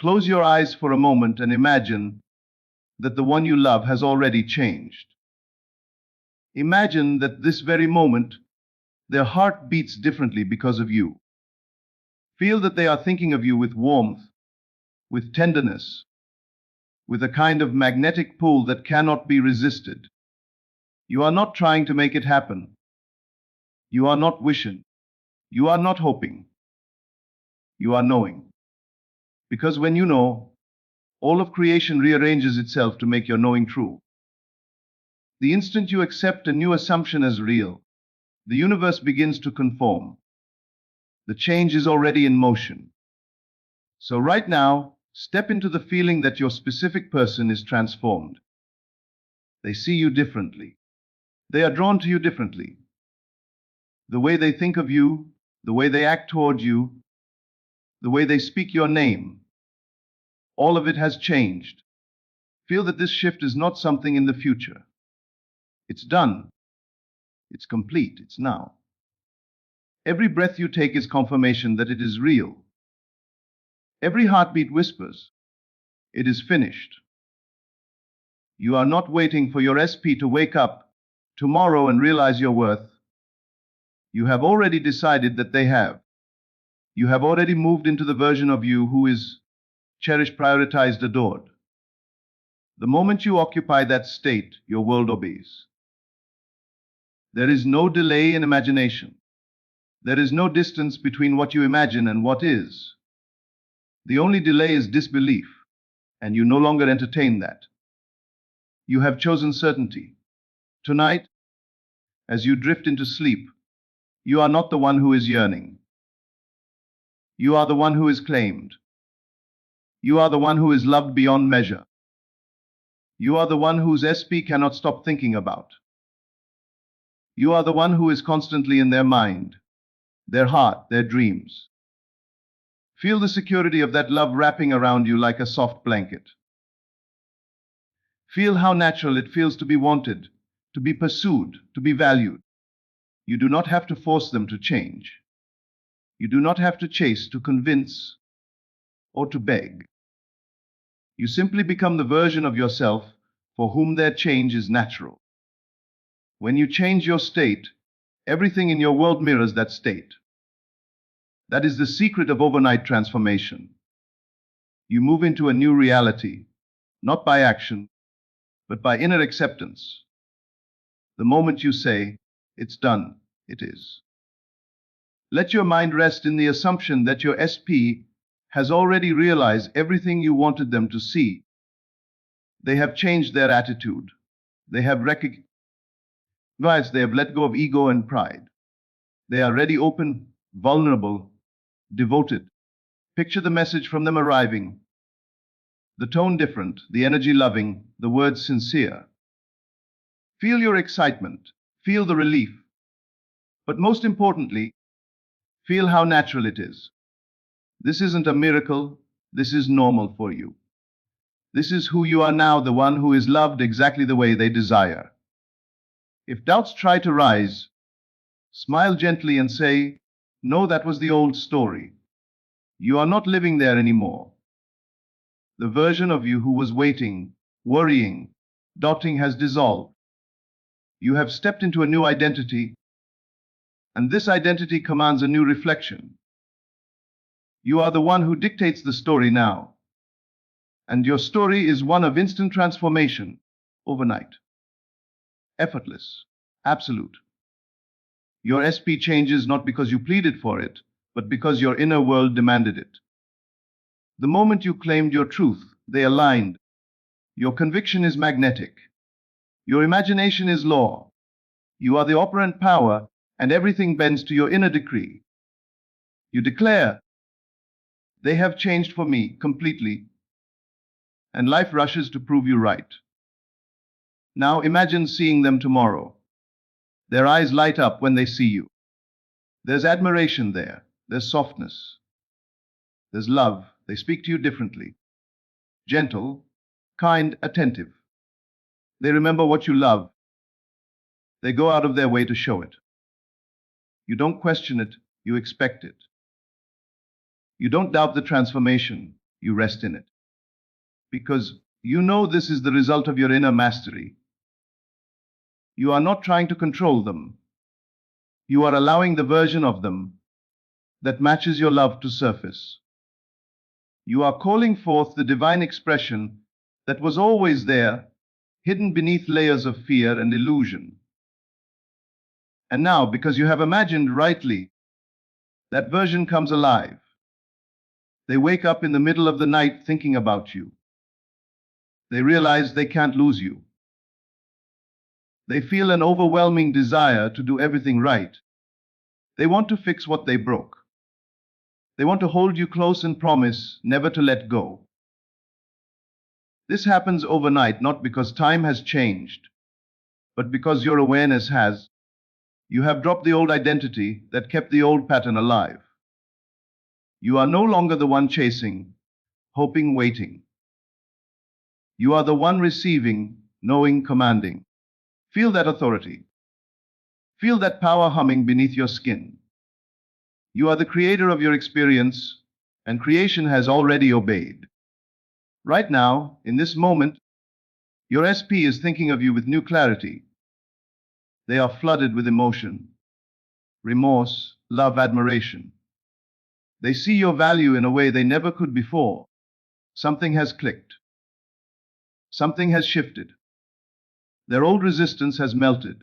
Close your eyes for a moment and imagine that the one you love has already changed. Imagine that this very moment, their heart beats differently because of you. Feel that they are thinking of you with warmth, with tenderness, with a kind of magnetic pull that cannot be resisted. You are not trying to make it happen. You are not wishing. You are not hoping. You are knowing. Because when you know, all of creation rearranges itself to make your knowing true. The instant you accept a new assumption as real, the universe begins to conform. The change is already in motion. So right now, step into the feeling that your specific person is transformed. They see you differently. They are drawn to you differently. The way they think of you, the way they act toward you, the way they speak your name, all of it has changed. Feel that this shift is not something in the future. It's done. It's complete. It's now. Every breath you take is confirmation that it is real. Every heartbeat whispers, it is finished. You are not waiting for your SP to wake up tomorrow and realize your worth. You have already decided that they have. You have already moved into the version of you who is cherished, prioritized, adored. The moment you occupy that state, your world obeys. There is no delay in imagination. There is no distance between what you imagine and what is. The only delay is disbelief, and you no longer entertain that. You have chosen certainty. Tonight, as you drift into sleep, you are not the one who is yearning. You are the one who is claimed. You are the one who is loved beyond measure. You are the one whose SP cannot stop thinking about. You are the one who is constantly in their mind, their heart, their dreams. Feel the security of that love wrapping around you like a soft blanket. Feel how natural it feels to be wanted, to be pursued, to be valued. You do not have to force them to change. You do not have to chase, to convince, or to beg. You simply become the version of yourself for whom their change is natural. When you change your state, everything in your world mirrors that state. That is the secret of overnight transformation. You move into a new reality, not by action, but by inner acceptance. The moment you say, "It's done," it is. Let your mind rest in the assumption that your SP has already realized everything you wanted them to see. They have changed their attitude. They have recognized, they have let go of ego and pride. They are ready, open, vulnerable, devoted. Picture the message from them arriving. The tone different, the energy loving, the words sincere. Feel your excitement, feel the relief. But most importantly, feel how natural it is. This isn't a miracle, this is normal for you. This is who you are now, the one who is loved exactly the way they desire. If doubts try to rise, smile gently and say, "No, that was the old story. You are not living there anymore." The version of you who was waiting, worrying, doubting has dissolved. You have stepped into a new identity, and this identity commands a new reflection. You are the one who dictates the story now, and your story is one of instant transformation, overnight. Effortless, absolute. Your SP changes not because you pleaded for it, but because your inner world demanded it. The moment you claimed your truth, they aligned. Your conviction is magnetic. Your imagination is law. You are the operant power, and everything bends to your inner decree. You declare, "They have changed for me completely," and life rushes to prove you right. Now imagine seeing them tomorrow. Their eyes light up when they see you. There's admiration there. There's softness. There's love. They speak to you differently. Gentle, kind, attentive. They remember what you love. They go out of their way to show it. You don't question it, you expect it. You don't doubt the transformation, You rest in it. Because you know this is the result of your inner mastery. You are not trying to control them. You are allowing the version of them that matches your love to surface. You are calling forth the divine expression that was always there, hidden beneath layers of fear and illusion. And now, because you have imagined rightly, that version comes alive. They wake up in the middle of the night thinking about you. They realize they can't lose you. They feel an overwhelming desire to do everything right. They want to fix what they broke. They want to hold you close and promise never to let go. This happens overnight, not because time has changed, but because your awareness has. You have dropped the old identity that kept the old pattern alive. You are no longer the one chasing, hoping, waiting. You are the one receiving, knowing, commanding. Feel that authority. Feel that power humming beneath your skin. You are the creator of your experience, and creation has already obeyed. Right now, in this moment, your SP is thinking of you with new clarity. They are flooded with emotion, remorse, love, admiration. They see your value in a way they never could before. Something has clicked. Something has shifted. Their old resistance has melted.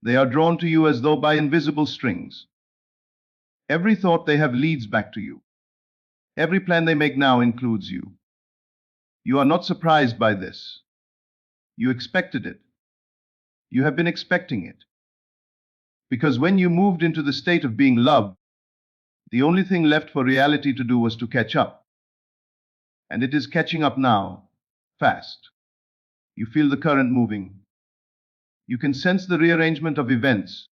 They are drawn to you as though by invisible strings. Every thought they have leads back to you. Every plan they make now includes you. You are not surprised by this. You expected it. You have been expecting it. Because when you moved into the state of being loved, the only thing left for reality to do was to catch up. And it is catching up now, fast. You feel the current moving. You can sense the rearrangement of events,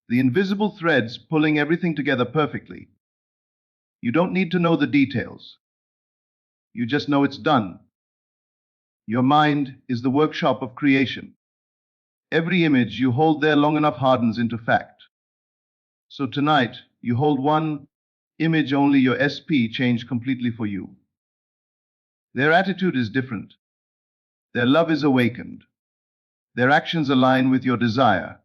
the invisible threads pulling everything together perfectly. You don't need to know the details. You just know it's done. Your mind is the workshop of creation. Every image you hold there long enough hardens into fact. So tonight, you hold one image only, your SP changed completely for you. Their attitude is different. Their love is awakened. Their actions align with your desire.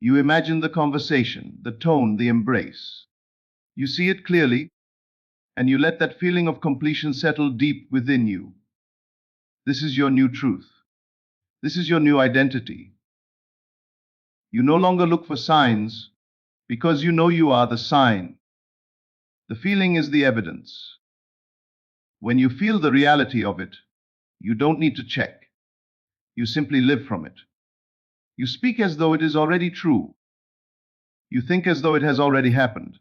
You imagine the conversation, the tone, the embrace. You see it clearly, and you let that feeling of completion settle deep within you. This is your new truth. This is your new identity. You no longer look for signs, because you know you are the sign. The feeling is the evidence. When you feel the reality of it, you don't need to check. You simply live from it. You speak as though it is already true. You think as though it has already happened.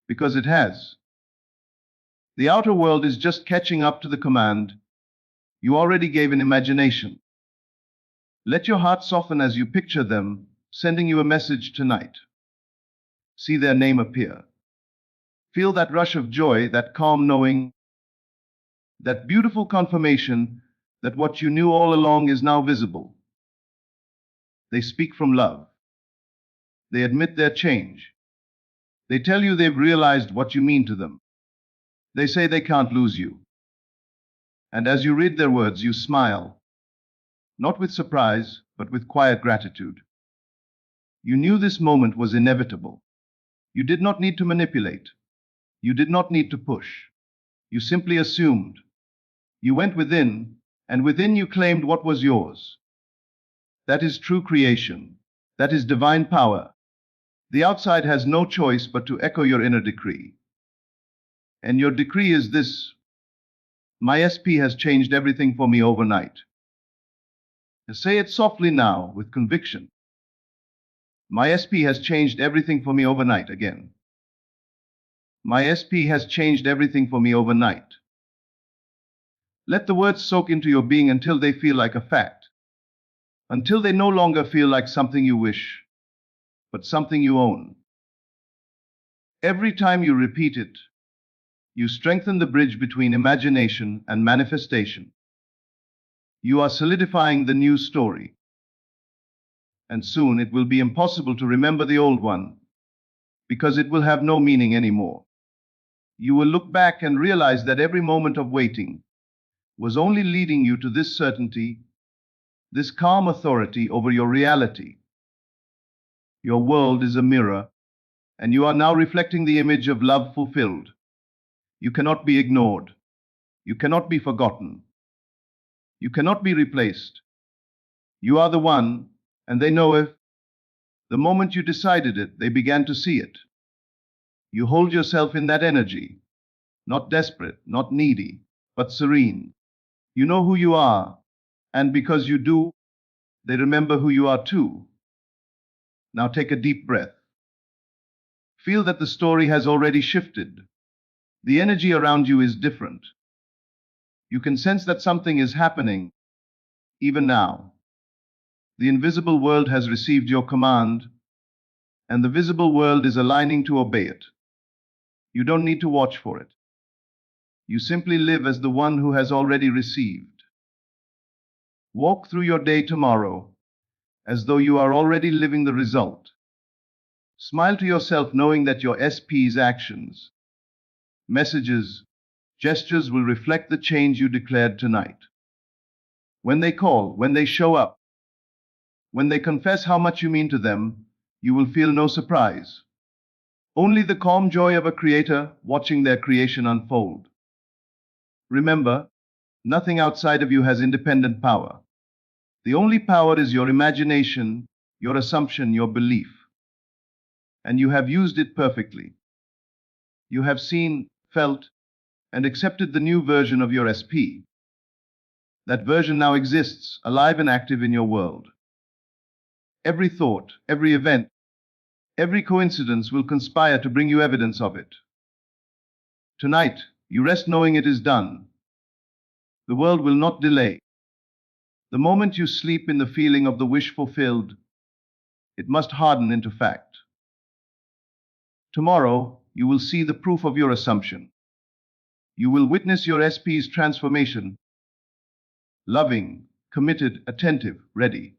Because it has. The outer world is just catching up to the command you already gave in imagination. Let your heart soften as you picture them sending you a message tonight. See their name appear. Feel that rush of joy, that calm knowing, that beautiful confirmation that what you knew all along is now visible. They speak from love. They admit their change. They tell you they've realized what you mean to them. They say they can't lose you. And as you read their words, you smile, not with surprise, but with quiet gratitude. You knew this moment was inevitable. You did not need to manipulate. You did not need to push. You simply assumed. You went within, and within you claimed what was yours. That is true creation. That is divine power. The outside has no choice but to echo your inner decree. And your decree is this: my SP has changed everything for me overnight. And say it softly now, with conviction. My SP has changed everything for me overnight again. My SP has changed everything for me overnight. Let the words soak into your being until they feel like a fact. Until they no longer feel like something you wish, but something you own. Every time you repeat it, you strengthen the bridge between imagination and manifestation. You are solidifying the new story. And soon it will be impossible to remember the old one, because it will have no meaning anymore. You will look back and realize that every moment of waiting was only leading you to this certainty, this calm authority over your reality. Your world is a mirror, and you are now reflecting the image of love fulfilled. You cannot be ignored. You cannot be forgotten. You cannot be replaced. You are the one, and they know it. The moment you decided it, they began to see it. You hold yourself in that energy, not desperate, not needy, but serene. You know who you are, and because you do, they remember who you are too. Now take a deep breath. Feel that the story has already shifted. The energy around you is different. You can sense that something is happening, even now. The invisible world has received your command, and the visible world is aligning to obey it. You don't need to watch for it. You simply live as the one who has already received. Walk through your day tomorrow as though you are already living the result. Smile to yourself knowing that your SP's actions, messages, gestures will reflect the change you declared tonight. When they call, when they show up, when they confess how much you mean to them, you will feel no surprise. Only the calm joy of a creator watching their creation unfold. Remember, nothing outside of you has independent power. The only power is your imagination, your assumption, your belief. And you have used it perfectly. You have seen, felt, and accepted the new version of your SP. That version now exists, alive and active in your world. Every thought, every event, every coincidence will conspire to bring you evidence of it. Tonight, you rest knowing it is done. The world will not delay. The moment you sleep in the feeling of the wish fulfilled, it must harden into fact. Tomorrow, you will see the proof of your assumption. You will witness your SP's transformation. Loving, committed, attentive, ready.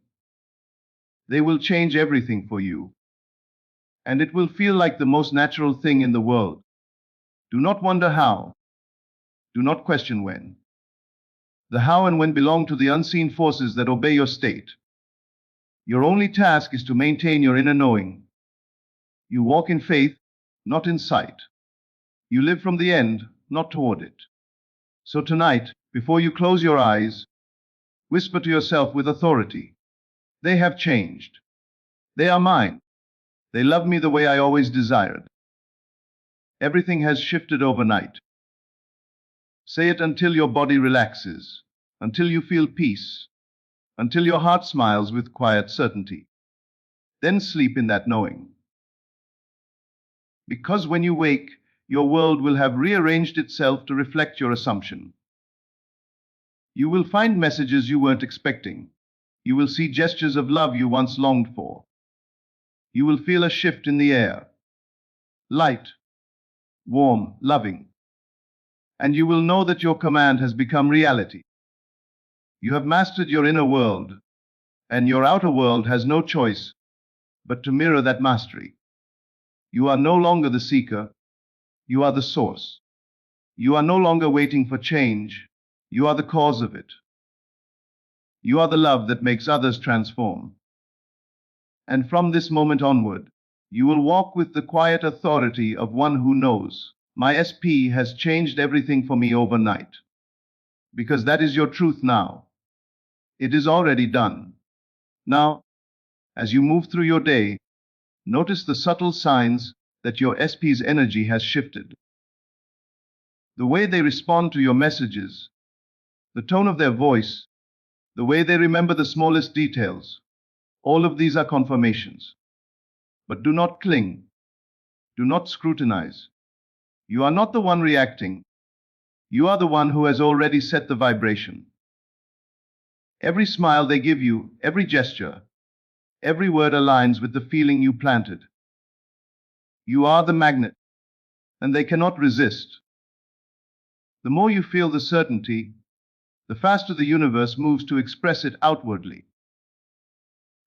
They will change everything for you. And it will feel like the most natural thing in the world. Do not wonder how. Do not question when. The how and when belong to the unseen forces that obey your state. Your only task is to maintain your inner knowing. You walk in faith, not in sight. You live from the end, not toward it. So tonight, before you close your eyes, whisper to yourself with authority, they have changed. They are mine. They love me the way I always desired. Everything has shifted overnight. Say it until your body relaxes, until you feel peace, until your heart smiles with quiet certainty. Then sleep in that knowing. Because when you wake, your world will have rearranged itself to reflect your assumption. You will find messages you weren't expecting. You will see gestures of love you once longed for. You will feel a shift in the air. Light, warm, loving. And you will know that your command has become reality. You have mastered your inner world, and your outer world has no choice but to mirror that mastery. You are no longer the seeker, you are the source. You are no longer waiting for change, you are the cause of it. You are the love that makes others transform. And from this moment onward, you will walk with the quiet authority of one who knows, my SP has changed everything for me overnight. Because that is your truth now. It is already done. Now, as you move through your day, notice the subtle signs that your SP's energy has shifted. The way they respond to your messages, the tone of their voice, the way they remember the smallest details, all of these are confirmations. But do not cling. Do not scrutinize. You are not the one reacting. You are the one who has already set the vibration. Every smile they give you, every gesture, every word aligns with the feeling you planted. You are the magnet, and they cannot resist. The more you feel the certainty, the faster the universe moves to express it outwardly.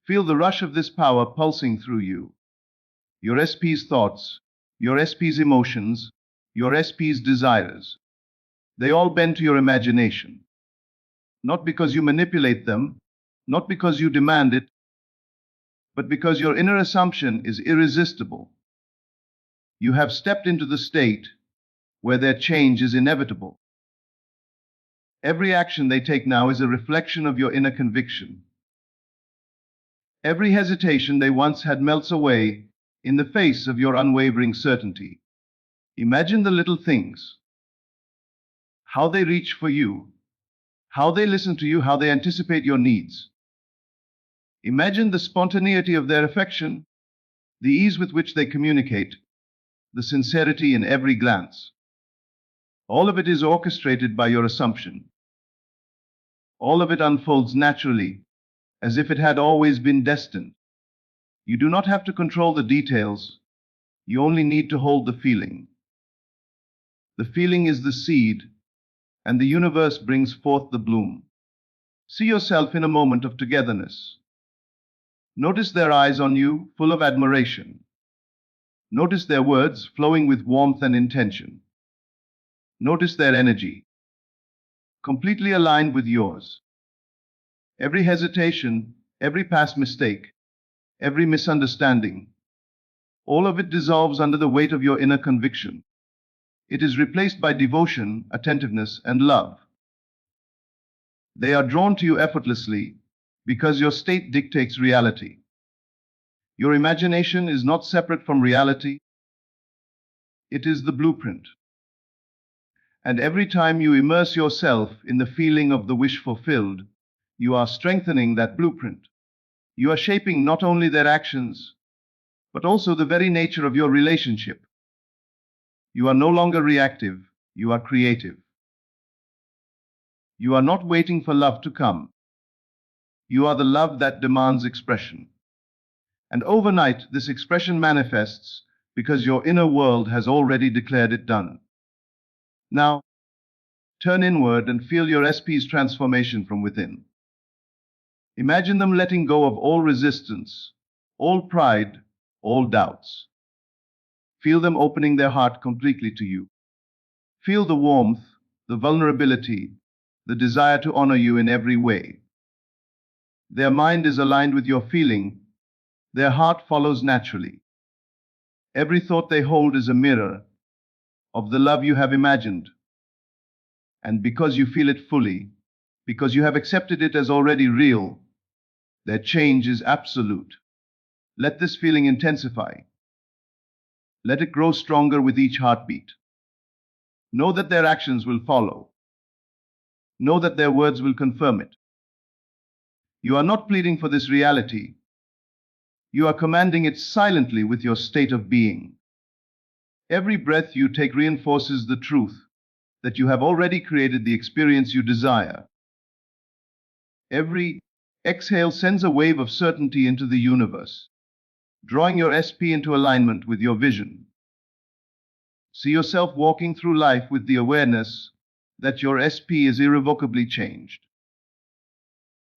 Feel the rush of this power pulsing through you. Your SP's thoughts, your SP's emotions, your SP's desires. They all bend to your imagination. Not because you manipulate them, not because you demand it, but because your inner assumption is irresistible. You have stepped into the state where their change is inevitable. Every action they take now is a reflection of your inner conviction. Every hesitation they once had melts away in the face of your unwavering certainty. Imagine the little things, how they reach for you, how they listen to you, how they anticipate your needs. Imagine the spontaneity of their affection, the ease with which they communicate, the sincerity in every glance. All of it is orchestrated by your assumption. All of it unfolds naturally, as if it had always been destined. You do not have to control the details, you only need to hold the feeling. The feeling is the seed, and the universe brings forth the bloom. See yourself in a moment of togetherness. Notice their eyes on you, full of admiration. Notice their words flowing with warmth and intention. Notice their energy, completely aligned with yours. Every hesitation, every past mistake, every misunderstanding, all of it dissolves under the weight of your inner conviction. It is replaced by devotion, attentiveness, and love. They are drawn to you effortlessly because your state dictates reality. Your imagination is not separate from reality. It is the blueprint. And every time you immerse yourself in the feeling of the wish fulfilled, you are strengthening that blueprint. You are shaping not only their actions, but also the very nature of your relationship. You are no longer reactive, you are creative. You are not waiting for love to come. You are the love that demands expression. And overnight, this expression manifests because your inner world has already declared it done. Now, turn inward and feel your SP's transformation from within. Imagine them letting go of all resistance, all pride, all doubts. Feel them opening their heart completely to you. Feel the warmth, the vulnerability, the desire to honor you in every way. Their mind is aligned with your feeling. Their heart follows naturally. Every thought they hold is a mirror of the love you have imagined. And because you feel it fully, because you have accepted it as already real, their change is absolute. Let this feeling intensify. Let it grow stronger with each heartbeat. Know that their actions will follow. Know that their words will confirm it. You are not pleading for this reality. You are commanding it silently with your state of being. Every breath you take reinforces the truth that you have already created the experience you desire. Every exhale sends a wave of certainty into the universe, drawing your SP into alignment with your vision. See yourself walking through life with the awareness that your SP is irrevocably changed.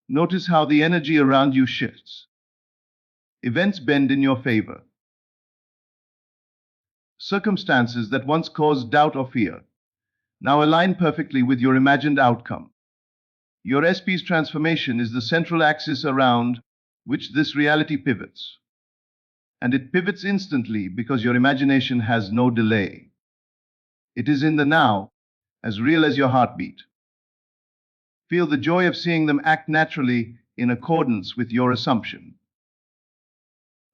Notice how the energy around you shifts. Events bend in your favor. Circumstances that once caused doubt or fear now align perfectly with your imagined outcome. Your SP's transformation is the central axis around which this reality pivots. And it pivots instantly because your imagination has no delay. It is in the now, as real as your heartbeat. Feel the joy of seeing them act naturally in accordance with your assumption.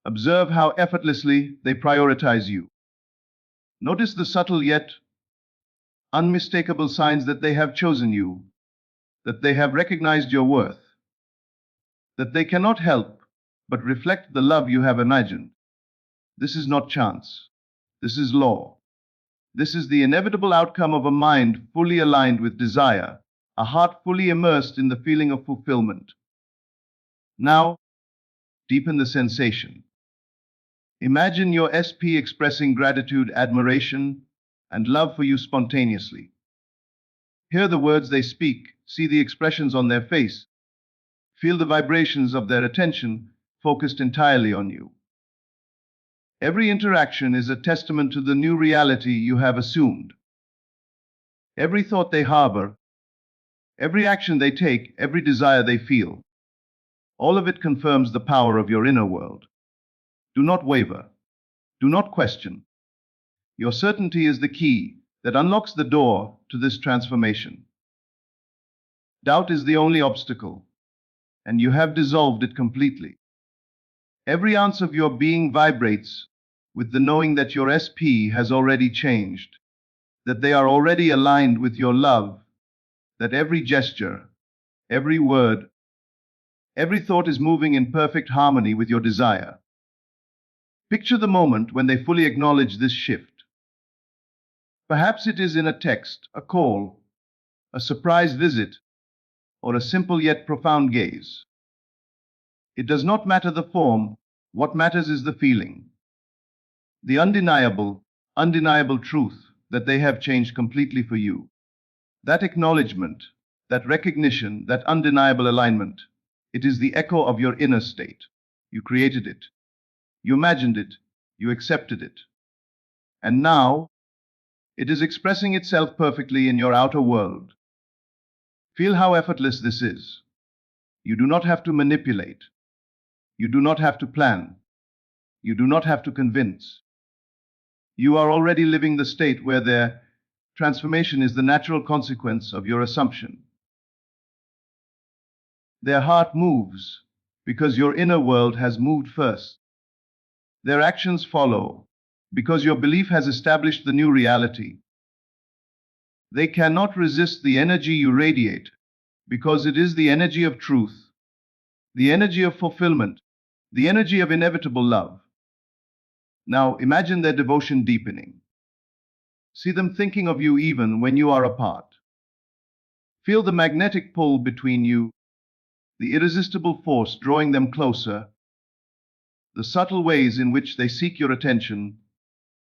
Observe how effortlessly they prioritize you. Notice the subtle yet unmistakable signs that they have chosen you, that they have recognized your worth, that they cannot help but reflect the love you have imagined. This is not chance. This is law. This is the inevitable outcome of a mind fully aligned with desire, a heart fully immersed in the feeling of fulfillment. Now, deepen the sensation. Imagine your SP expressing gratitude, admiration, and love for you spontaneously. Hear the words they speak, see the expressions on their face, feel the vibrations of their attention focused entirely on you. Every interaction is a testament to the new reality you have assumed. Every thought they harbor, every action they take, every desire they feel, all of it confirms the power of your inner world. Do not waver. Do not question. Your certainty is the key that unlocks the door to this transformation. Doubt is the only obstacle, and you have dissolved it completely. Every ounce of your being vibrates with the knowing that your SP has already changed, that they are already aligned with your love, that every gesture, every word, every thought is moving in perfect harmony with your desire. Picture the moment when they fully acknowledge this shift. Perhaps it is in a text, a call, a surprise visit, or a simple yet profound gaze. It does not matter the form, what matters is the feeling. The undeniable truth that they have changed completely for you. That acknowledgement, that recognition, that undeniable alignment, it is the echo of your inner state. You created it. You imagined it. You accepted it. And now, it is expressing itself perfectly in your outer world. Feel how effortless this is. You do not have to manipulate. You do not have to plan. You do not have to convince. You are already living the state where their transformation is the natural consequence of your assumption. Their heart moves because your inner world has moved first. Their actions follow because your belief has established the new reality. They cannot resist the energy you radiate because it is the energy of truth, the energy of fulfillment, the energy of inevitable love. Now imagine their devotion deepening. See them thinking of you even when you are apart. Feel the magnetic pull between you, the irresistible force drawing them closer, the subtle ways in which they seek your attention,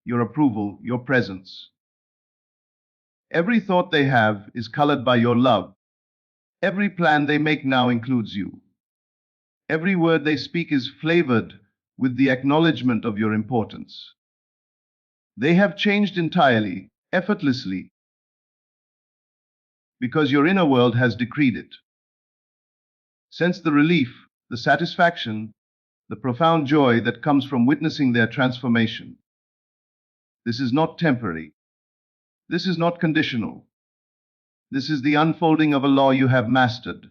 your approval, your presence. Every thought they have is colored by your love. Every plan they make now includes you. Every word they speak is flavored with the acknowledgement of your importance. They have changed entirely, effortlessly, because your inner world has decreed it. Sense the relief, the satisfaction, the profound joy that comes from witnessing their transformation. This is not temporary. This is not conditional. This is the unfolding of a law you have mastered.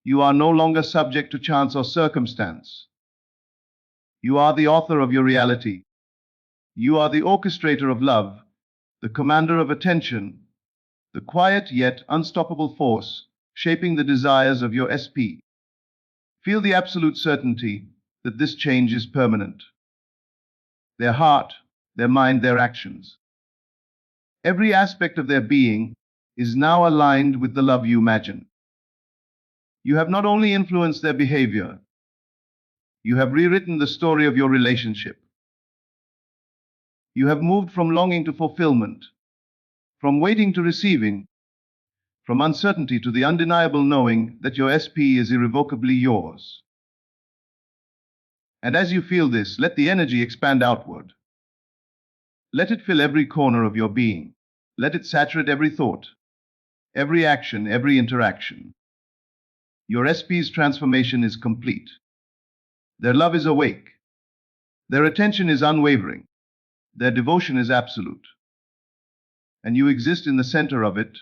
You are no longer subject to chance or circumstance. You are the author of your reality. You are the orchestrator of love, the commander of attention, the quiet yet unstoppable force shaping the desires of your SP. Feel the absolute certainty that this change is permanent. Their heart, their mind, their actions. Every aspect of their being is now aligned with the love you imagine. You have not only influenced their behavior, you have rewritten the story of your relationship. You have moved from longing to fulfillment, from waiting to receiving, from uncertainty to the undeniable knowing that your SP is irrevocably yours. And as you feel this, let the energy expand outward. Let it fill every corner of your being. Let it saturate every thought, every action, every interaction. Your SP's transformation is complete. Their love is awake. Their attention is unwavering. Their devotion is absolute. And you exist in the center of it,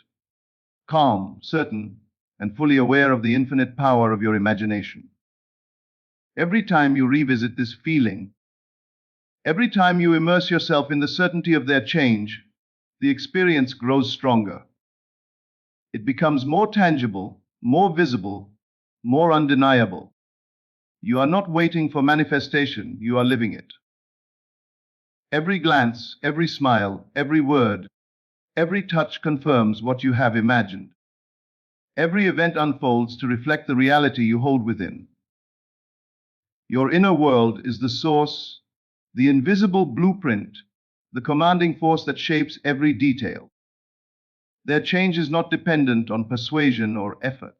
calm, certain, and fully aware of the infinite power of your imagination. Every time you revisit this feeling, every time you immerse yourself in the certainty of their change, the experience grows stronger. It becomes more tangible, more visible, more undeniable. You are not waiting for manifestation, you are living it. Every glance, every smile, every word, every touch confirms what you have imagined. Every event unfolds to reflect the reality you hold within. Your inner world is the source, the invisible blueprint, the commanding force that shapes every detail. Their change is not dependent on persuasion or effort.